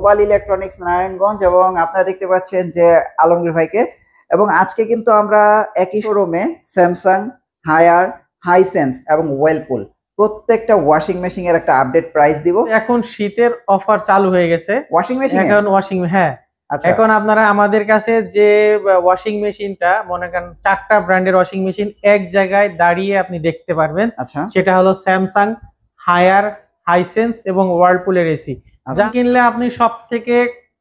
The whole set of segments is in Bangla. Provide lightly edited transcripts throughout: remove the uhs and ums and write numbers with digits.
গ্লোবাল ইলেকট্রনিক্স নারায়ণগঞ্জ এবং আপনারা দেখতে পাচ্ছেন যে আলমগীর ভাইকে। এবং আজকে কিন্তু আমরা একই শোরুমে স্যামসাং, হায়ার, হাইসেন্স এবং ওয়েলপুল প্রত্যেকটা ওয়াশিং মেশিন এর একটা আপডেট প্রাইস দিব। এখন শীতের অফার চালু হয়ে গেছে ওয়াশিং মেশিন, হ্যাঁ। এখন আপনারা আমাদের কাছে যে ওয়াশিং মেশিনটা মনে করেন 4টা ব্র্যান্ডের ওয়াশিং মেশিন এক জায়গায় দাঁড়িয়ে আপনি দেখতে পারবেন। সেটা হলো স্যামসাং, হায়ার, হাইসেন্স এবং ওয়ার্লপুলের এসি। যা কিনলে আপনি সব থেকে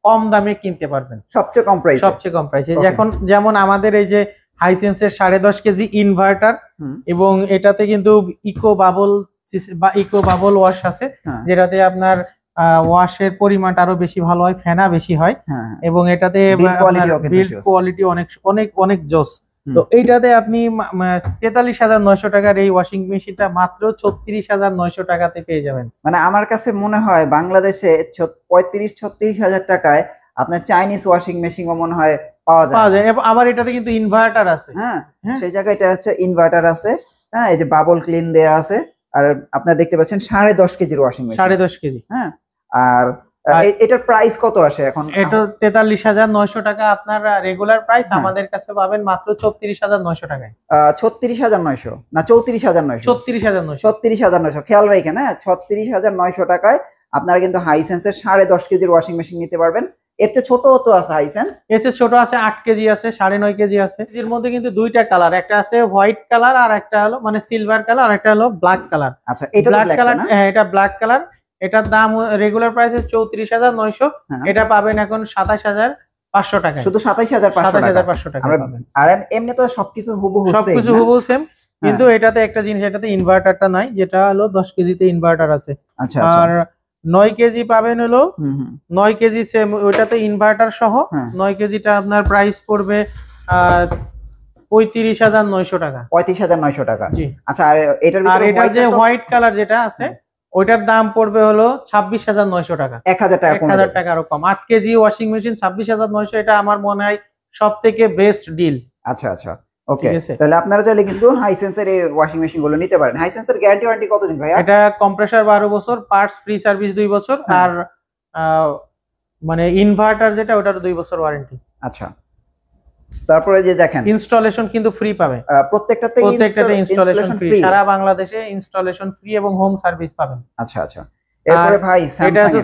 কম দামে কিনতে পারবেন, সবচেয়ে কম প্রাইসে। যেমন আমাদের এই যে হাইসেন্সের 10.5 কেজি ইনভার্টার এবং এটাতে কিন্তু ইকো বাবল ওয়াশ আছে, যেটাতে আপনার ওয়াশের পরিমাণটা আরো বেশি ভালো হয়, ফেনা বেশি হয় এবং এটাতে বিল্ড কোয়ালিটি অনেক জোস। তো এইটাতে আপনি 43,900 টাকার এই ওয়াশিং মেশিনটা মাত্র 36,900 টাকাতে পেয়ে যাবেন। মানে আমার কাছে মনে হয় বাংলাদেশে 35-36 হাজার টাকায় আপনার চাইনিজ ওয়াশিং মেশিন মনে হয় পাওয়া যায়। এবং আবার এটাতে কিন্তু ইনভার্টার আছে, হ্যাঁ সেই জায়গায় এটা হচ্ছে ইনভার্টার আছে, হ্যাঁ এই যে বাবল ক্লিন দেয়া আছে। আর আপনারা দেখতে পাচ্ছেন 10.5 কেজির ওয়াশিং মেশিন, 10.5 কেজি। হ্যাঁ, আর এটার প্রাইস কত আসে এখন? এটা 43,900 টাকা আপনার রেগুলার প্রাইস, আমাদের কাছে পাবেন মাত্র 34,900 টাকায়। 36,900 না 34,900? 34,900 খেয়াল রাখেন, হ্যাঁ 36,900 টাকায় আপনারা কিন্তু হাইসেন্সের 10.5 কেজির ওয়াশিং মেশিন নিতে পারবেন। এর চেয়ে ছোট তো আছে হাইসেন্স, এর চেয়ে ছোট আছে 8 কেজি আছে, 9.5 কেজি আছে। এর মধ্যে কিন্তু দুইটা কালার, একটা আছে হোয়াইট কালার আর একটা হলো মানে সিলভার কালার, আর একটা হলো ব্ল্যাক কালার। আচ্ছা, এটা ব্ল্যাক কালার, হ্যাঁ এটা ব্ল্যাক কালার। এটার দাম রেগুলার প্রাইসে 34,900, এটা পাবেন এখন 27,500 টাকা। শুধু 27,500 টাকা পাবেন। আর এমনি তো সবকিছু হুবহু সেম, কিন্তু এটাতে একটা জিনিস, এটাতে ইনভার্টারটা নাই, যেটা হলো 10 কেজিতে ইনভার্টার আছে। আচ্ছা, আর 9 কেজি পাবেন হলো 9 কেজি সেম, ওইটাতে ইনভার্টার সহ 9 কেজিটা আপনার প্রাইস পড়বে 35,900 টাকা। 35,900 টাকা, জি। আচ্ছা, আর এটার ভিতরে এটা যে হোয়াইট কালার যেটা আছে ওইটার দাম পড়বে হলো 26,900 টাকা, 1,000 টাকা আরো কম। 8 কেজি ওয়াশিং মেশিন 26,900, এটা আমার মনে হয় সব থেকে বেস্ট ডিল। আচ্ছা, ওকে, তাহলে আপনারা চাইলে কিন্তু হাইসেন্সের এই ওয়াশিং মেশিন গুলো নিতে পারেন। হাইসেন্সের গ্যারান্টি ওয়ারেন্টি কতদিন ভাইয়া? এটা কম্প্রেসার 12 বছর, পার্টস ফ্রি সার্ভিস 2 বছর, আর মানে ইনভার্টার যেটা ওটার 2 বছর ওয়ারেন্টি। আচ্ছা, তারপরে যে দেখেন ইনস্টলেশন কিন্তু ফ্রি পাবে, প্রত্যেকটাতে ইনস্টলেশন ফ্রি, সারা বাংলাদেশে ইনস্টলেশন ফ্রি এবং হোম সার্ভিস পাবেন। আচ্ছা, এরপরে ভাই এটা আছে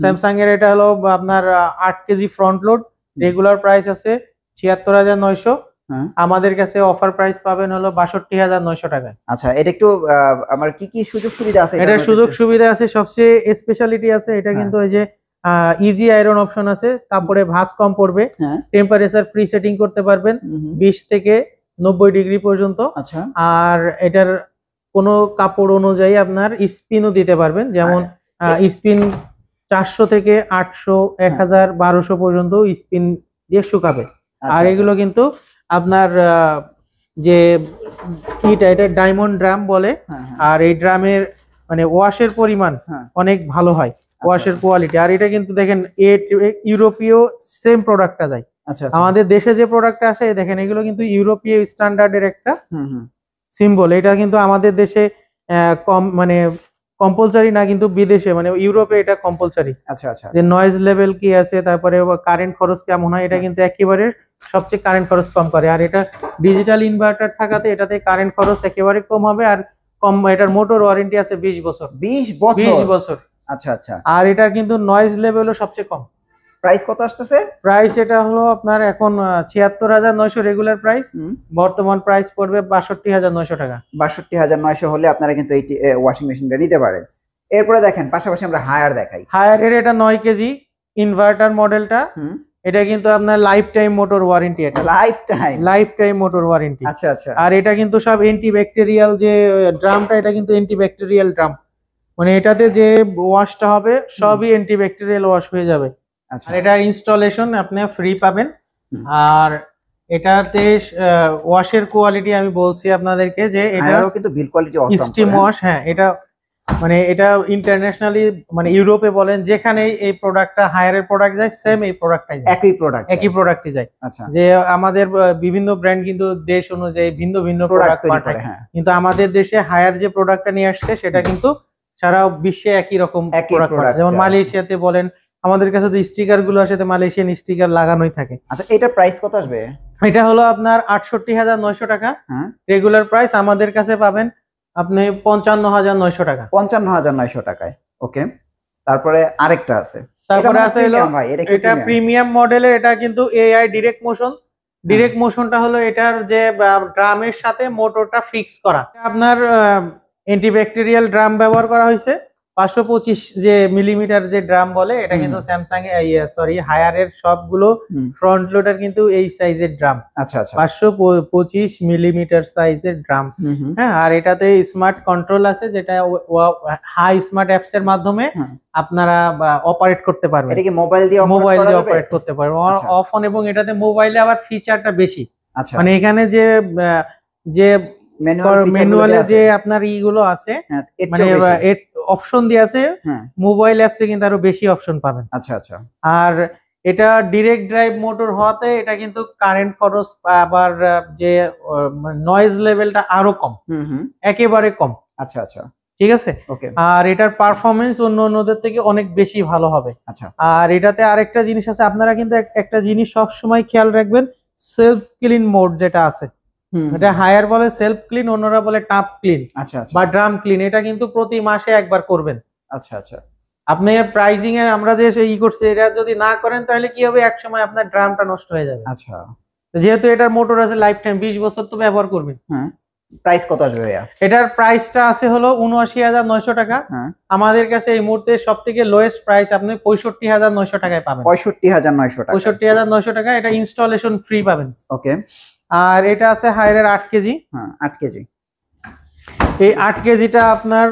স্যামসাং এর, এটা হলো আপনার 8 KG front load, regular price আছে 76,900, আমাদের কাছে অফার প্রাইস পাবেন হলো 62,900 টাকা। আচ্ছা, এটা একটু আমার কি সুযোগ সুবিধা আছে? এটা সুযোগ সুবিধা আছে, সবচেয়ে স্পেশালিটি আছে এটা কিন্তু ওই যে ইজি আয়রন অপশন আছে, তারপরে ভাঁজ কম পড়বে, টেম্পারেচার প্রি সেটিং করতে পারবেন 20 থেকে 90 ডিগ্রি পর্যন্ত। আচ্ছা, আর এটার কোনো কাপড় অনুযায়ী আপনার স্পিনও দিতে পারবেন, যেমন স্পিন 400 থেকে 800, 1000, 1200 পর্যন্ত স্পিন দিয়ে শুকাবে। আর এগুলো কিন্তু আপনার যে এটা ডায়মন্ড ড্রাম বলে, আর এই ড্রামের মানে ওয়াশের পরিমাণ অনেক ভালো হয়, ওয়াশের কোয়ালিটি। আর এটা কিন্তু দেখেন ইউরোপীয় সেম প্রোডাক্টটা যায়। আমাদের দেশে যে প্রোডাক্টটা আসে দেখেন, এগুলো কিন্তু ইউরোপীয় স্ট্যান্ডার্ডের একটা সিম্বল। এটা কিন্তু আমাদের দেশে কম মানে কম্পালসারি না, কিন্তু বিদেশে মানে ইউরোপে এটা কম্পালসারি। যে নয়েজ লেভেল কি আছে, তারপরে কারেন্ট খরচ কেমন হয়, এটা কিন্তু একেবারে সবচেয়ে কারেন্ট খরচ কম করে। আর এটা ডিজিটাল ইনভার্টার থাকাতে এটাতে কারেন্ট খরচ একেবারে কম হবে, আর কম, এটার মোটর ওয়ারেন্টি আছে 20 বছর। 20 বছর। আচ্ছা, আর এটা কিন্তু নয়েজ লেভেলও সবচেয়ে কম। প্রাইস কত আসতেছে? প্রাইস এটা হলো আপনার এখন 76,900 রেগুলার প্রাইস, বর্তমান প্রাইস পড়বে 62,900 টাকা। 62,900 হলে আপনারা কিন্তু এই ওয়াশিং মেশিনটা নিতে পারেন। এরপরে দেখেন পাশাপাশি আমরা হায়ার দেখাই। হায়ার এর এটা 9 কেজি ইনভার্টার মডেলটা, এটা কিন্তু আপনার লাইফ টাইম মোটর ওয়ারেন্টি, এটা লাইফ টাইম মোটর ওয়ারেন্টি। আচ্ছা, আর এটা কিন্তু সব অ্যান্টিব্যাকটেরিয়াল, যে ড্রামটা এটা কিন্তু অ্যান্টিব্যাকটেরিয়াল ড্রাম, মানে এটাতে যে ওয়াশটা হবে সবই অ্যান্টিব্যাকটেরিয়াল ওয়াশ হয়ে যাবে। আর এটা ইনস্টলেশন আপনি ফ্রি পাবেন। আর এটাতে ওয়াশের কোয়ালিটি আমি বলছি আপনাদেরকে যে এটা কিন্তু বিল কোয়ালিটি অসাম, স্টিম ওয়াশ। হ্যাঁ, এটা মানে এটা ইন্টারন্যাশনালি মানে ইউরোপে বলেন যেখানে এই প্রোডাক্টটা হায়ারের প্রোডাক্ট যায়, সেম এই প্রোডাক্টটাই যায়, একই প্রোডাক্টই যায়। যে আমাদের বিভিন্ন ব্র্যান্ড কিন্তু দেশ অনুযায়ী ভিন্ন ভিন্ন প্রোডাক্ট পাঠায়, কিন্তু আমাদের দেশে হায়ার যে প্রোডাক্টটা নিয়ে আসছে সেটা কিন্তু সারা বিশ্বে একই রকম প্রোডাক্ট। যেমন মালয়েশিয়াতে বলেন, আমাদের কাছে যে স্টিকার গুলো আসে মালয়েশিয়ান স্টিকার লাগানোই থাকে। আচ্ছা, এটা প্রাইস কত আসবে? এটা হলো আপনার 68,900 টাকা হ্যাঁ, রেগুলার প্রাইস। আমাদের কাছে পাবেন আপনি 55,900 টাকা। 55,900 টাকায়। ওকে, তারপরে আরেকটা আছে, তারপরে আছে হলো ভাই এটা প্রিমিয়াম মডেলের, এটা কিন্তু এআই ডিরেক্ট মোশন। ডিরেক্ট মোশনটা হলো এটার যে ড্রামের সাথে মোটরটা ফিক্স করা। আপনার অ্যান্টিব্যাকটেরিয়াল ড্রাম ব্যবহার করা হয়েছে, 525 যে মিলিমিটার যে ড্রাম বলে, এটা কিন্তু স্যামসাং সরি হায়ারের সবগুলো ফ্রন্ট লোডার কিন্তু এই সাইজের ড্রাম। আচ্ছা আচ্ছা, 525 মিলিমিটার সাইজের ড্রাম। হ্যাঁ, আর এটাতে স্মার্ট কন্ট্রোল আছে, যেটা হাই স্মার্ট অ্যাপস এর মাধ্যমে আপনারা অপারেট করতে পারবেন। এটা কি মোবাইল দিয়ে অপারেট করতে পারবেন অফ অন, এবং এটাতে মোবাইলে আবার ফিচারটা বেশি। আচ্ছা, মানে এখানে যে ম্যানুয়ালে যে আপনার ইগুলো আছে, মানে অপশন দিয়ে আছে, মোবাইল অ্যাপসে কিন্তু আরো বেশি অপশন পাবেন। আচ্ছা আচ্ছা, আর এটা ডিরেক্ট ড্রাইভ মোটর হওয়াতে এটা কিন্তু কারেন্ট খরচ আবার যে নয়েজ লেভেলটা আরো কম, একেবারে কম। আচ্ছা আচ্ছা, ঠিক আছে। আর এটার পারফরমেন্স অন্যদের থেকে অনেক বেশি ভালো হবে। আচ্ছা, আর এটাতে আরেকটা জিনিস আছে, আপনারা কিন্তু একটা জিনিস সব সময় খেয়াল রাখবেন, সেলফ ক্লিন মোড যেটা আছে, এটা হায়ার বলে সেলফ ক্লিন, অন্যরা বলে টাপ ক্লিন বা ড্রাম ক্লিন। এটা কিন্তু প্রতি মাসে একবার করবেন। আচ্ছা আচ্ছা, আপনি প্রাইজিং এ আমরা যে করছি, এটা যদি না করেন তাহলে কি হবে, এক সময় আপনার ড্রামটা নষ্ট হয়ে যাবে। আচ্ছা, যেহেতু এটার মোটর আছে লাইফ টাইম, 20 বছর তো ব্যবহার করবেন। হ্যাঁ, প্রাইস কত আসবে ভাইয়া? এটার প্রাইসটা আছে হলো ৭৯,৯০০ টাকা। আমাদের কাছে এই মুহূর্তে সবথেকে লোয়েস্ট প্রাইস আপনি ৬৫,৯০০ টাকায় পাবেন। ৬৫,৯০০ টাকা, ৬৫,৯০০ টাকা। এটা ইনস্টলেশন ফ্রি পাবেন। ওকে। আর এটা আছে হায়ারের 8 কেজি। হ্যাঁ, 8 কেজি। এই 8 কেজিটা আপনার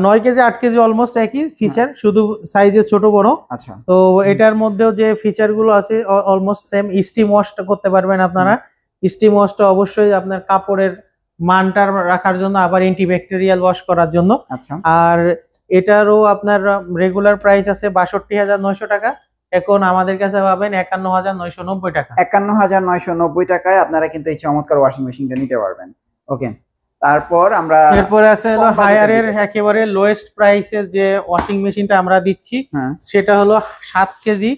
9 কেজি 8 কেজি অলমোস্ট একই ফিচার, শুধু সাইজে ছোট বড়। আচ্ছা, তো এটার মধ্যেও যে ফিচার গুলো আছে অলমোস্ট সেম। স্টিম ওয়াশটা করতে পারবেন আপনারা। স্টিম ওয়াশটা অবশ্যই আপনার কাপড়ের মানটা রাখার জন্য, আবার অ্যান্টিব্যাকটেরিয়াল ওয়াশ করার জন্য। আচ্ছা, আর এটারও আপনার রেগুলার প্রাইস আছে ৬২,৯০০ টাকা। এখন আমাদের কাছে পাবেন ৫১,৯৯০ টাকা। ৫১,৯৯০ টাকায় আপনারা কিন্তু এই চমৎকার ওয়াশিং মেশিনটা নিতে পারবেন। ওকে, তারপর আমরা এরপরে আছে হলো হায়ারের একেবারে লোয়েস্ট প্রাইসের যে ওয়াশিং মেশিনটা আমরা দিচ্ছি, সেটা হলো 7 কেজি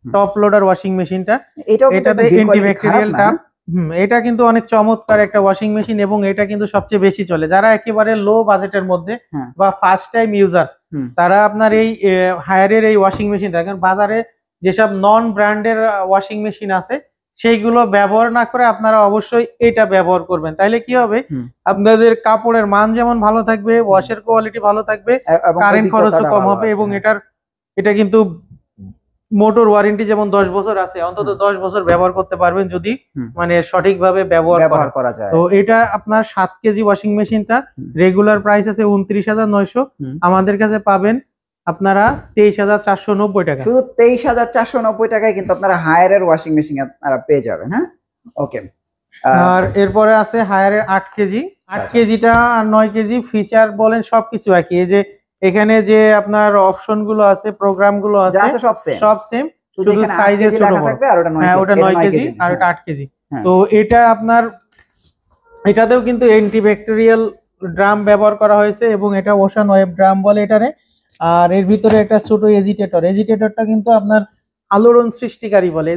টপ লোডার ওয়াশিং মেশিনটা। এটাতে অ্যান্টিব্যাকটেরিয়াল টাপ। এটা কিন্তু অনেক চমৎকার একটা ওয়াশিং মেশিন, এবং এটা কিন্তু সবচেয়ে বেশি চলে যারা একেবারে লো বাজেটের মধ্যে বা ফার্স্ট টাইম ইউজার, তারা আপনার এই হায়ারের এই ওয়াশিং মেশিন দেখেন। বাজারে যেসব নন ব্র্যান্ডের ওয়াশিং মেশিন আছে, সেইগুলো ব্যবহার না করে আপনারা অবশ্যই এটা ব্যবহার করবেন। তাইলে কি হবে, আপনাদের কাপড়ের মান যেমন ভালো থাকবে, ওয়াশের কোয়ালিটি ভালো থাকবে, কারেন্ট খরচও কম হবে, এবং এটা কিন্তু মোটর ওয়ারেন্টি যেমন 10 বছর আছে, অন্তত 10 বছর ব্যবহার করতে পারবেন যদি মানে সঠিকভাবে ব্যবহার করা যায়। তো এটা আপনার 7 কেজি ওয়াশিং মেশিনটা রেগুলার প্রাইস আছে ২৯,৯০০। আমাদের কাছে পাবেন আপনারা ২৩,৪৯০ টাকা। শুধু ২৩,৪৯০ টাকায় কিন্তু আপনারা হায়ারের ওয়াশিং মেশিন আপনারা পেয়ে যাবেন। হ্যাঁ, ওকে। আর এরপরে আছে হায়ারের 8 কেজি। 8 কেজিটা আর 9 কেজি ফিচার বলেন সবকিছু একই। এই যে এখানে যে আপনার অপশন গুলো আছে, প্রোগ্রাম গুলো আছে, সব সেম, শুধু সাইজে ছোট থাকবে। আর ওটা 9 কেজি আর ওটা 8 কেজি। তো এটা আপনার এটাতেও কিন্তু অ্যান্টিব্যাকটেরিয়াল ড্রাম ব্যবহার করা হয়েছে, এবং এটা ওশান ওয়েব ড্রাম বলে এটারে। আর এর ভিতরে একটা ছোট এজিটেটরটা কিন্তু আপনার আলোড়ন সৃষ্টিকারী বলে।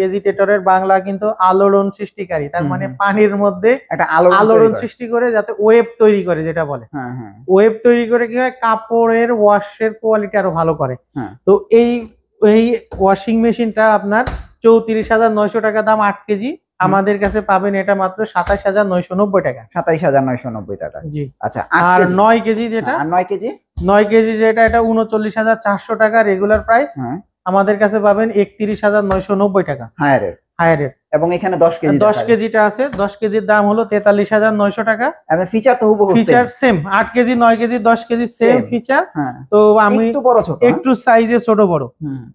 এজিটেটরের বাংলা কিন্তু আলোড়ন সৃষ্টিকারী। তার মানে পানির মধ্যে একটা আলোড়ন সৃষ্টি করে, যাতে ওয়েব তৈরি করে, যেটা বলে ওয়েব তৈরি করে কি হয়, কাপড়ের ওয়াশের কোয়ালিটি আরো ভালো করে। তো এই ওয়াশিং মেশিনটা আপনার ৩৪,৯০০ টাকা দাম, 8 কেজি। আমাদের কাছে পাবেন এটা মাত্র ২৭,৯৯০ টাকা। ২৭,৯৯০ টাকা, জি। আচ্ছা, আর 9 কেজি যেটা, 9 কেজি যেটা, এটা ৩৯,৪০০ টাকা রেগুলার প্রাইস। আমাদের কাছে পাবেন ৩১,৯৯০ টাকা হায়ারের। এবং এখানে 10 কেজি 10 কেজিটা আছে, 10 কেজির দাম হলো ৪৩,৯০০ টাকা। এবং ফিচার তো হুবহু feature same. 8 KG 9 KG 10 KG same feature. তো আমি একটু বড় ছোট, একটু সাইজে ছোট বড়।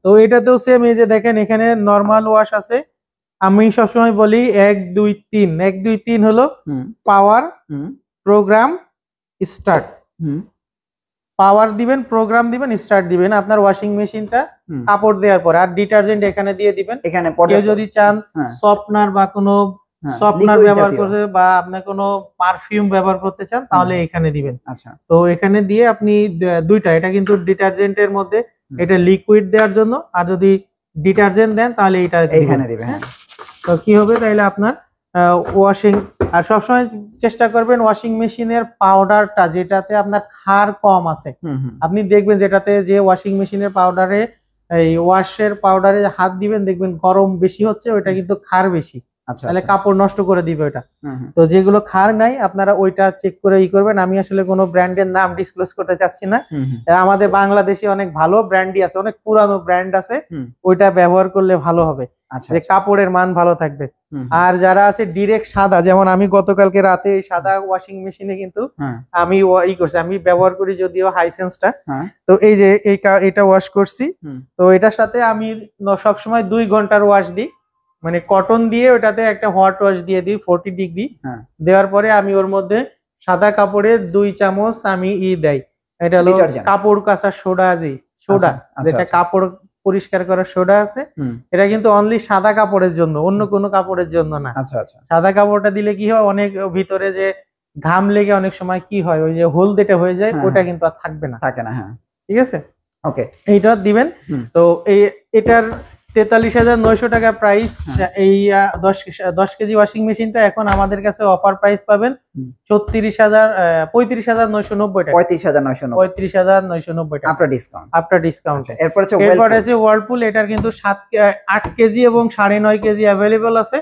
তো এটাতেও সেম। এই যে দেখেন, এখানে নরমাল ওয়াশ আছে। আমি সবসময় বলি 1 2 3। 1 2 3 হলো পাওয়ার, প্রোগ্রাম, স্টার্ট। পাওয়ার দিবেন, প্রোগ্রাম দিবেন, স্টার্ট দিবেন আপনার ওয়াশিং মেশিনটা কাপড় দেওয়ার পরে। আর ডিটারজেন্ট এখানে দিয়ে দিবেন। এখানে কেউ যদি চান সফটনার বা কোনো সফটনার ব্যবহার করতে, বা আপনি কোনো পারফিউম ব্যবহার করতে চান, তাহলে এখানে দিবেন। আচ্ছা, তো এখানে দিয়ে আপনি দুইটা, এটা কিন্তু ডিটারজেন্টের মধ্যে এটা লিকুইড দেওয়ার জন্য, আর যদি ডিটারজেন্ট দেন তাহলে এটা এইখানে দিবে। হ্যাঁ, তো কি হবে তাইলে আপনার ওয়াশিং, আর সবসময় চেষ্টা করবেন ওয়াশিং মেশিনের পাউডারটা যেটাতে আপনার ক্ষার কম আছে, আপনি দেখবেন যেটাতে যে ওয়াশিং মেশিনের পাউডারে এই ওয়াশের পাউডারে হাত দিবেন দেখবেন গরম বেশি হচ্ছে, ওইটা কিন্তু ক্ষার বেশি, আচ্ছা, তাহলে আচ্ছা। কাপড় নষ্ট করে দিবে ওটা। তো যেগুলো ক্ষার নাই আপনারা ওইটা চেক করে ই করবেন। আমি আসলে কোনো ব্র্যান্ডের নাম ডিসক্লোজ করতে চাচ্ছি না, আমাদের বাংলাদেশে অনেক ভালো ব্র্যান্ডই আছে, অনেক পুরানো ব্র্যান্ড আছে, ওইটা ব্যবহার করলে ভালো হবে, আচ্ছা, যে কাপড়ের মান ভালো থাকবে। আর যারা আছে ডিরেক্ট সাদা, যেমন আমি গতকালকে রাতে এই সাদা ওয়াশিং মেশিনে কিন্তু আমি ই করছি, আমি ব্যবহার করি যদিও হাইসেন্সটা, তো এই যে এটা ওয়াশ করছি, তো এটার সাথে আমি সবসময় 2 ঘন্টার ওয়াশ দিই, মানে কটন দিয়ে ওটাতে একটা হট ওয়াশ দিয়ে দিই 40 ডিগ্রি, দেওয়ার পরে আমি ওর মধ্যে সাদা কাপড়ে 2 চামচ আমি দেই, এটা হলো কাপড় কাঁচা সোডা দিই, সোডা যেটা কাপড় পরিষ্কার করার সোডা আছে, এটা কিন্তু অনলি সাদা কাপড়ের জন্য, অন্য কোনো কাপড়ের জন্য না। আচ্ছা, আচ্ছা। সাদা কাপড়টা দিলে কি হয়, অনেক ভিতরে যে ঘাম লেগে অনেক সময় কি হয়, ওই যে হলদেটে হয়ে যায়, ওটা কিন্তু আর থাকবে না, থাকে না। হ্যাঁ, ঠিক আছে, ওকে, এইটা দিবেন। তো এটার 43,900 টাকা প্রাইস। এই 10 কেজি ওয়াশিং মেশিনটা এখন আমাদের কাছে অফার প্রাইস পাবেন 35,990 টাকা, 35,990 টাকা আফটার ডিসকাউন্ট, আফটার ডিসকাউন্ট। এরপর আছে ওয়ার্লপুল, এটার কিন্তু 8 কেজি এবং 9.5 কেজি অ্যাভেলেবল আছে।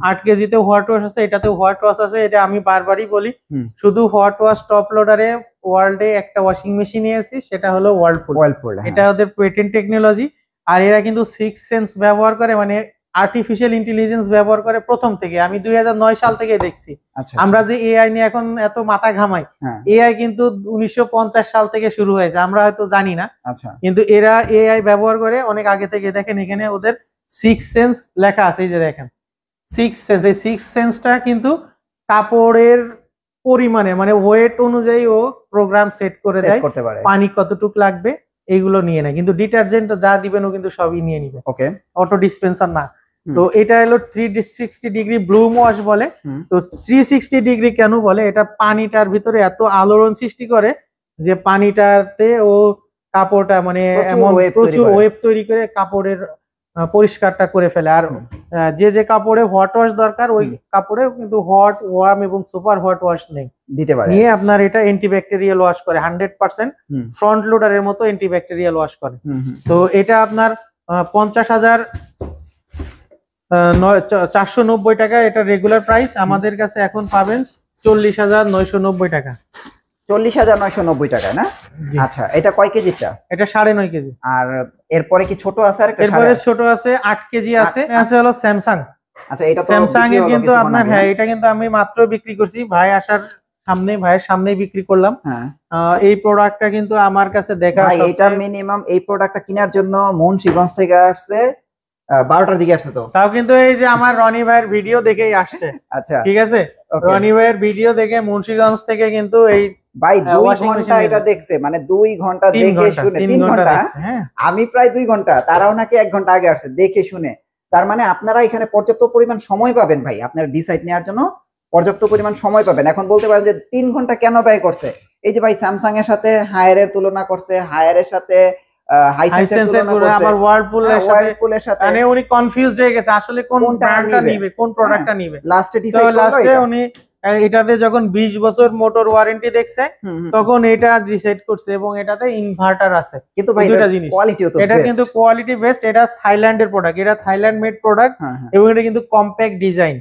8 কেজিতে হোয়াট ওয়াশ আছে, এটাতে হোয়াট ওয়াশ আছে, এটা আমি বারবারই বলি, শুধু হোয়াট ওয়াশ টপ লোডারে ওয়ার্ল্ডে একটা ওয়াশিং মেশিন নিয়েছি, সেটা হলো ওয়ার্লপুল। এটা ওদের পেটেন্ট টেকনোলজি, আর এরা কিন্তু 6 সেন্স ব্যবহার করে, মানে আর্টিফিশিয়াল ইন্টেলিজেন্স ব্যবহার করে প্রথম থেকে। আমি 2009 সাল থেকে দেখছি। আমরা যে এআই নিয়ে এখন এত মাথা ঘামাই, এআই কিন্তু 1950 সাল থেকে শুরু হয়েছে, আমরা হয়তো জানি না, কিন্তু এরা এআই ব্যবহার করে অনেক আগে থেকে। দেখেন এখানে ওদের 6 সেন্স লেখা আছে, এই যে দেখেন 6 সেন্স, এই 6 সেন্সটা কিন্তু কাপড়ের পরিমাণে মানে ওয়েট অনুযায়ী ও প্রোগ্রাম সেট করে দেয়, পানি কতটুকু লাগবে এইগুলো নিয়ে নেয়, কিন্তু ডিটারজেন্ট যা দিবেন ও কিন্তু সবই নিয়ে নিবে, ওকে, অটো ডিসপেন্সার না। তো এটা হলো 360 ডিগ্রি ব্লুম ওয়াশ বলে। তো 360 ডিগ্রি কেন বলে, এটা পানিটার ভিতরে এত আলোড়ন সৃষ্টি করে যে পানিটাতে ও কাপড়টা মানে প্রচুর ওয়েভ তৈরি করে কাপড়ের পরিষ্কারটা করে ফেলে। আর যে কাপড়ে হট ওয়াশ দরকার ওই কাপড়ে কিন্তু হট, ওয়ার্ম এবং সুপার হট ওয়াশ নেই, দিতে পারে, নিয়ে আপনার এটা অ্যান্টিব্যাকটেরিয়াল ওয়াশ করে 100% ফ্রন্ট লোডারের মতো অ্যান্টিব্যাকটেরিয়াল ওয়াশ করে। তো এটা আপনার 50,490 টাকা এটা রেগুলার প্রাইস। আমাদের কাছে এখন পাবেন 40,990 টাকা। 40,990 টাকা না? আচ্ছা, এটা কয় কেজিটা? এটা 9.5 কেজি। আর এরপরে কি ছোট আছে? আর এরপরে ছোট আছে 8 কেজি আছে হলো স্যামসাং। আচ্ছা, এটা তো স্যামসাং এর কিন্তু আপনার, হ্যাঁ, এটা কিন্তু আমি মাত্র বিক্রি করছি, ভাই আসার সামনে, ভাইয়ের সামনেই বিক্রি করলাম। এই প্রোডাক্টটা কিন্তু আমার কাছে দেখা, ভাই এটা মিনিমাম এই প্রোডাক্টটা কেনার জন্য মুন্সিগঞ্জ থেকে আসছে, 12টার দিকে আসছে, তো তাও কিন্তু এই যে আমার রনি ভাইয়ের ভিডিও দেখেই আসছে। আচ্ছা, ঠিক আছে, রনি ভাইয়ের ভিডিও দেখে মুন্সিগঞ্জ থেকে কিন্তু এই ভাই 2 ঘন্টা এটা দেখছে, মানে 2 ঘন্টা দেখে শুনে, 3 ঘন্টা, আমি প্রায় 2 ঘন্টা, তারাও নাকি 1 ঘন্টা আগে আসছে দেখে শুনে। তার মানে আপনারা এখানে পর্যাপ্ত পরিমাণ সময় পাবেন ভাই, আপনারা ডিসাইড নেওয়ার জন্য পর্যাপ্ত পরিমাণ সময় পাবেন। এখন বলতে পারেন যে 3 ঘন্টা কেন ব্যয় করছে, এই যে ভাই স্যামসাং এর সাথে হায়ারের তুলনা করছে, হায়ারের সাথে হাইসেন্সের তুলনা করছে, আবার ওয়ার্লপুলের সাথে, মানে উনি কনফিউজড হয়ে গেছে আসলে কোন ব্র্যান্ডটা নিবে, কোন প্রোডাক্টটা নিবে। লাস্টে ডিসাইড করলো, লাস্টে উনি এটাতে যখন 20 বছর মোটর ওয়ারেন্টি দেখছে তখন এটা ডিসাইড করছে, এবং এটাতে ইনভার্টার আছে। কিন্তু ভাই এটা জিনিস কোয়ালিটিও তো এটা কিন্তু কোয়ালিটি বেস্ট, এটা থাইল্যান্ডের প্রোডাক্ট, এটা থাইল্যান্ড মেড প্রোডাক্ট, এবং এটা কিন্তু কম্প্যাক্ট ডিজাইন।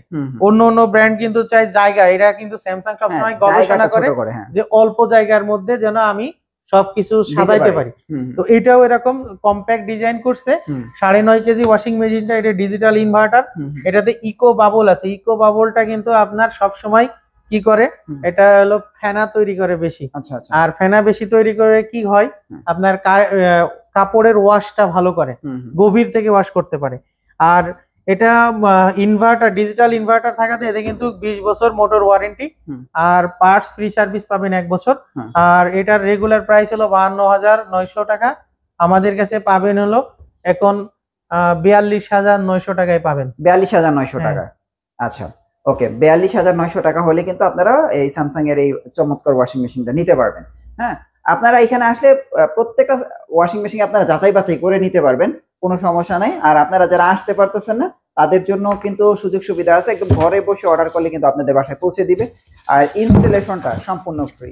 অন্য ব্র্যান্ড কিন্তু চাই জায়গা, এটা কিন্তু স্যামসাং সবসময় গবেষণা করে যে অল্প জায়গার মধ্যে যেন আমি সবকিছু সাজাইতে পারি। তো এটাও এরকম কম্প্যাক্ট ডিজাইন করছে। 9.5 কেজি ওয়াশিং মেশিনটা, এটা ডিজিটাল ইনভার্টার, এটাতে ইকো বাবল আছে। ইকো বাবলটা কিন্তু আপনার সব সময় কি করে, এটা হলো ফেনা তৈরি করে বেশি। আর ফেনা বেশি তৈরি করে কি হয়, আপনার কাপড়ের ওয়াশটা ভালো করে, গভীর থেকে ওয়াশ করতে পারে। আর এটা ইনভার্টার, ডিজিটাল ইনভার্টার থাকাতে এতে কিন্তু 20 বছর motor warranty, are parts free service পাবেন 1 বছর। আর এটার রেগুলার প্রাইস হলো 52,900 টাকা, আমাদের কাছে পাবেন হলো এখন 42,900 টাকায় পাবেন। 42,900 টাকা। আচ্ছা, ওকে, 42,900 টাকা হলে কিন্তু আপনারা এই স্যামসাং এর এই চমৎকার ওয়াশিং মেশিনটা নিতে পারবেন। হ্যাঁ, আপনারা এখানে আসলে প্রত্যেকটা ওয়াশিং মেশিন আপনারা যাচাই বাছাই করে নিতে পারবেন, কোনো সমস্যা নাই। আর আপনারা যারা আসতে পারতেছেন না তাদের জন্য কিন্তু সুযোগ সুবিধা আছে, একদম ঘরে বসে অর্ডার করলে কিন্তু আপনাদের বাসায় পৌঁছে দিবে, আর ইনস্টলেশনটা সম্পূর্ণ ফ্রি।